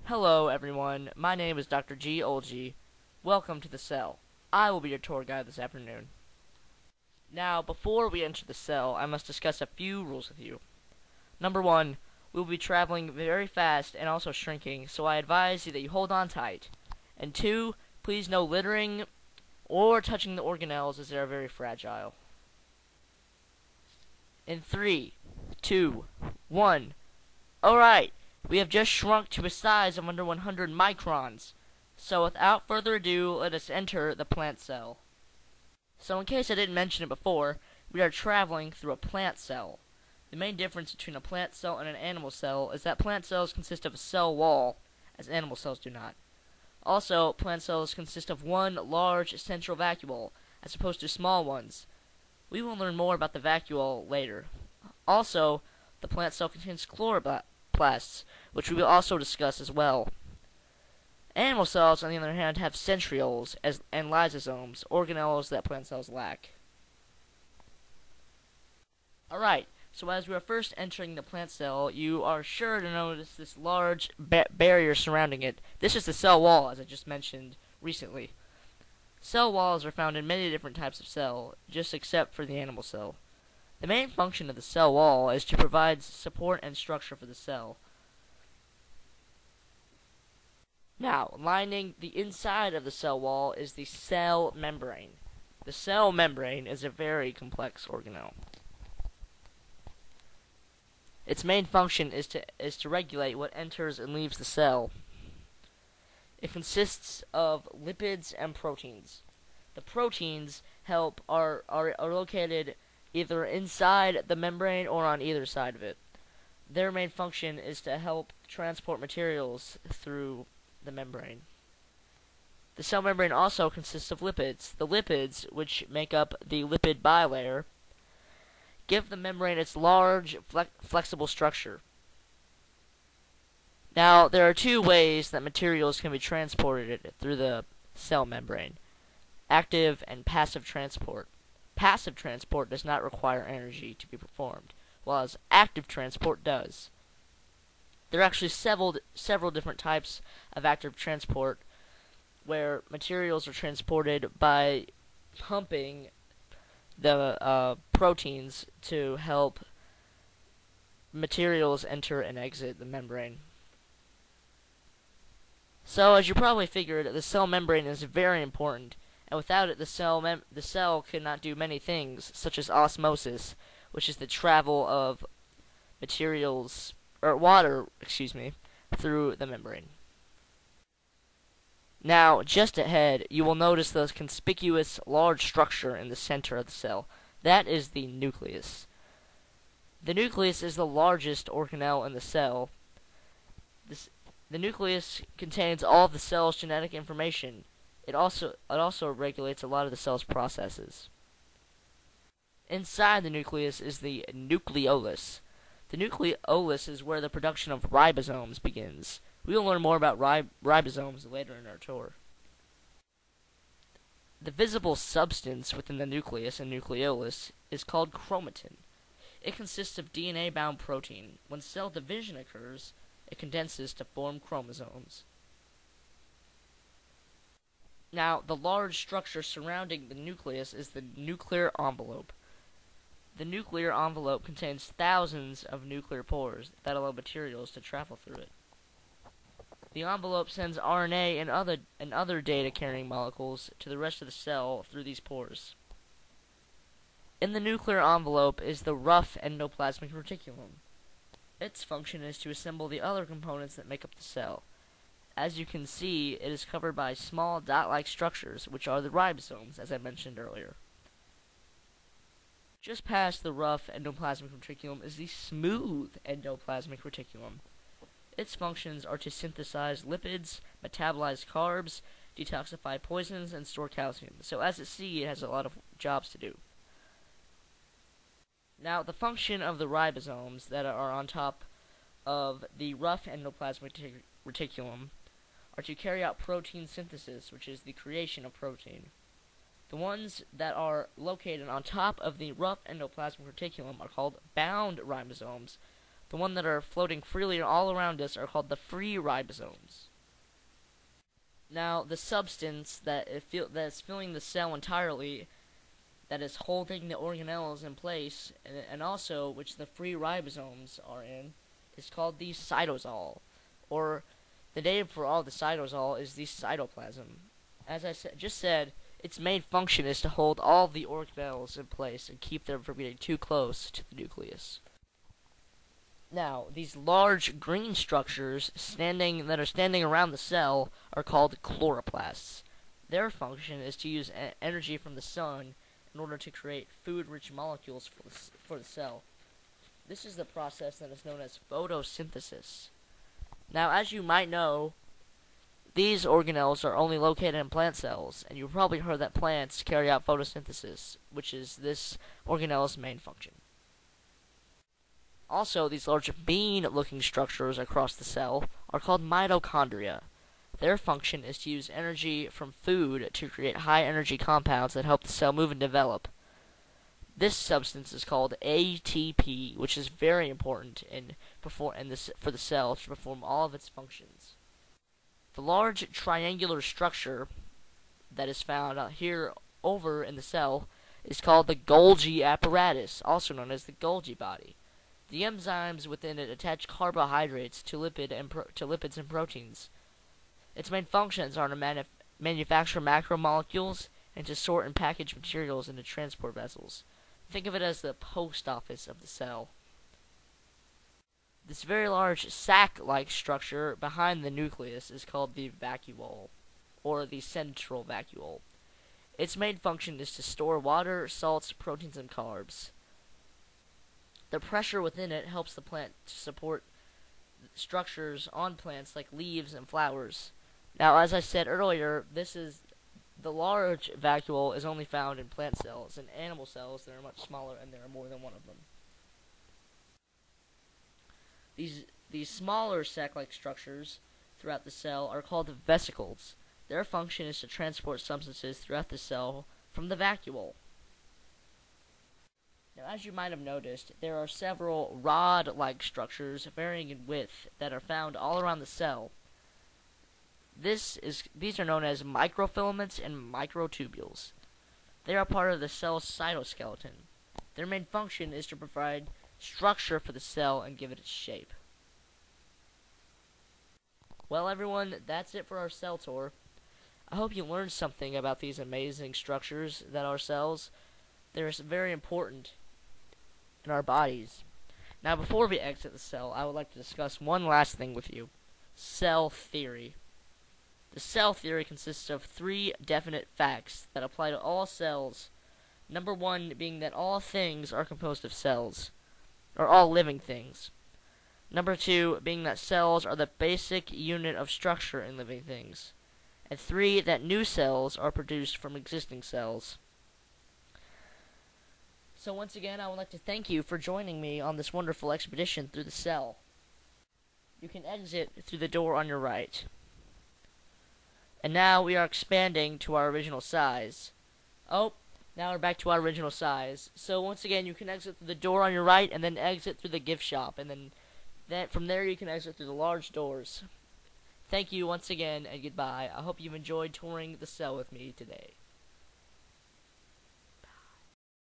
Hello, everyone. My name is Dr. B2HG. Welcome to the cell. I will be your tour guide this afternoon. Now, before we enter the cell, I must discuss a few rules with you. Number 1, we will be traveling very fast and also shrinking, so I advise you that you hold on tight. And 2, please no littering or touching the organelles as they are very fragile. In 3, 2, 1. Alright. We have just shrunk to a size of under 100 microns. So without further ado, let us enter the plant cell. So in case I didn't mention it before, we are traveling through a plant cell. The main difference between a plant cell and an animal cell is that plant cells consist of a cell wall, as animal cells do not. Also, plant cells consist of one large central vacuole, as opposed to small ones. We will learn more about the vacuole later. Also, the plant cell contains chloroplasts, which we will also discuss as well. Animal cells, on the other hand, have centrioles and lysosomes, organelles that plant cells lack. Alright, so as we are first entering the plant cell, you are sure to notice this large barrier surrounding it. This is the cell wall, as I just mentioned recently. Cell walls are found in many different types of cell, just except for the animal cell. The main function of the cell wall is to provide support and structure for the cell. Now, lining the inside of the cell wall is the cell membrane. The cell membrane is a very complex organelle. Its main function is to regulate what enters and leaves the cell. It consists of lipids and proteins. The proteins are located either inside the membrane or on either side of it. Their main function is to help transport materials through the membrane. The cell membrane also consists of lipids. The lipids, which make up the lipid bilayer, give the membrane its large, flexible structure. Now, there are two ways that materials can be transported through the cell membrane: active and passive transport. Passive transport does not require energy to be performed, whereas active transport does. There are actually several different types of active transport, where materials are transported by pumping the proteins to help materials enter and exit the membrane. So, as you probably figured, the cell membrane is very important, and without it, the cell could not do many things, such as osmosis, which is the travel of water, through the membrane. Now, just ahead, you will notice the conspicuous large structure in the center of the cell. That is the nucleus. The nucleus is the largest organelle in the cell. The nucleus contains all of the cell's genetic information. It also regulates a lot of the cell's processes. Inside the nucleus is the nucleolus. The nucleolus is where the production of ribosomes begins. We will learn more about ribosomes later in our tour. The visible substance within the nucleus and nucleolus is called chromatin. It consists of DNA-bound protein. When cell division occurs, it condenses to form chromosomes. Now, the large structure surrounding the nucleus is the nuclear envelope. The nuclear envelope contains thousands of nuclear pores that allow materials to travel through it. The envelope sends RNA and other data-carrying molecules to the rest of the cell through these pores. In the nuclear envelope is the rough endoplasmic reticulum. Its function is to assemble the other components that make up the cell. As you can see, it is covered by small dot-like structures, which are the ribosomes, as I mentioned earlier. Just past the rough endoplasmic reticulum is the smooth endoplasmic reticulum. Its functions are to synthesize lipids, metabolize carbs, detoxify poisons, and store calcium. So as you see, it has a lot of jobs to do. Now, the function of the ribosomes that are on top of the rough endoplasmic reticulum are to carry out protein synthesis, which is the creation of protein. The ones that are located on top of the rough endoplasmic reticulum are called bound ribosomes. The The ones that are floating freely all around us are called the free ribosomes. Now, the substance that's filling the cell entirely, that is holding the organelles in place, and also which the free ribosomes are in, is called the cytosol, or the name for all the cytosol is the cytoplasm. As I just said, its main function is to hold all the organelles in place and keep them from getting too close to the nucleus. Now, these large green structures that are standing around the cell are called chloroplasts. Their function is to use energy from the sun in order to create food-rich molecules for the cell. This is the process that is known as photosynthesis. Now, as you might know, these organelles are only located in plant cells, and you've probably heard that plants carry out photosynthesis, which is this organelle's main function. Also, these large bean-looking structures across the cell are called mitochondria. Their function is to use energy from food to create high-energy compounds that help the cell move and develop. This substance is called ATP, which is very important for the cell to perform all of its functions. The large triangular structure that is found out here over in the cell is called the Golgi apparatus, also known as the Golgi body. The enzymes within it attach carbohydrates to lipids and proteins. Its main functions are to manufacture macromolecules and to sort and package materials into transport vessels. Think of it as the post office of the cell. This very large sac-like structure behind the nucleus is called the vacuole, or the central vacuole. Its main function is to store water, salts, proteins, and carbs. The pressure within it helps the plant to support structures on plants like leaves and flowers. Now, as I said earlier, the large vacuole is only found in plant cells. In animal cells, they're much smaller, and there are more than one of them. These smaller sac-like structures throughout the cell are called vesicles. Their function is to transport substances throughout the cell from the vacuole. Now, as you might have noticed, there are several rod-like structures varying in width that are found all around the cell. These are known as microfilaments and microtubules. They are part of the cell's cytoskeleton. Their main function is to provide structure for the cell and give it its shape. Well, everyone, that's it for our cell tour. I hope you learned something about these amazing structures that are cells. They're very important in our bodies. Now, before we exit the cell, I would like to discuss one last thing with you. Cell theory. The cell theory consists of 3 definite facts that apply to all cells. Number 1 being that all things are composed of cells, or all living things. Number 2 being that cells are the basic unit of structure in living things. And 3, that new cells are produced from existing cells. So once again, I would like to thank you for joining me on this wonderful expedition through the cell. You can exit through the door on your right. And now we are expanding to our original size. Oh, now we're back to our original size. So once again, you can exit through the door on your right and then exit through the gift shop. And then from there you can exit through the large doors. Thank you once again and goodbye. I hope you've enjoyed touring the cell with me today.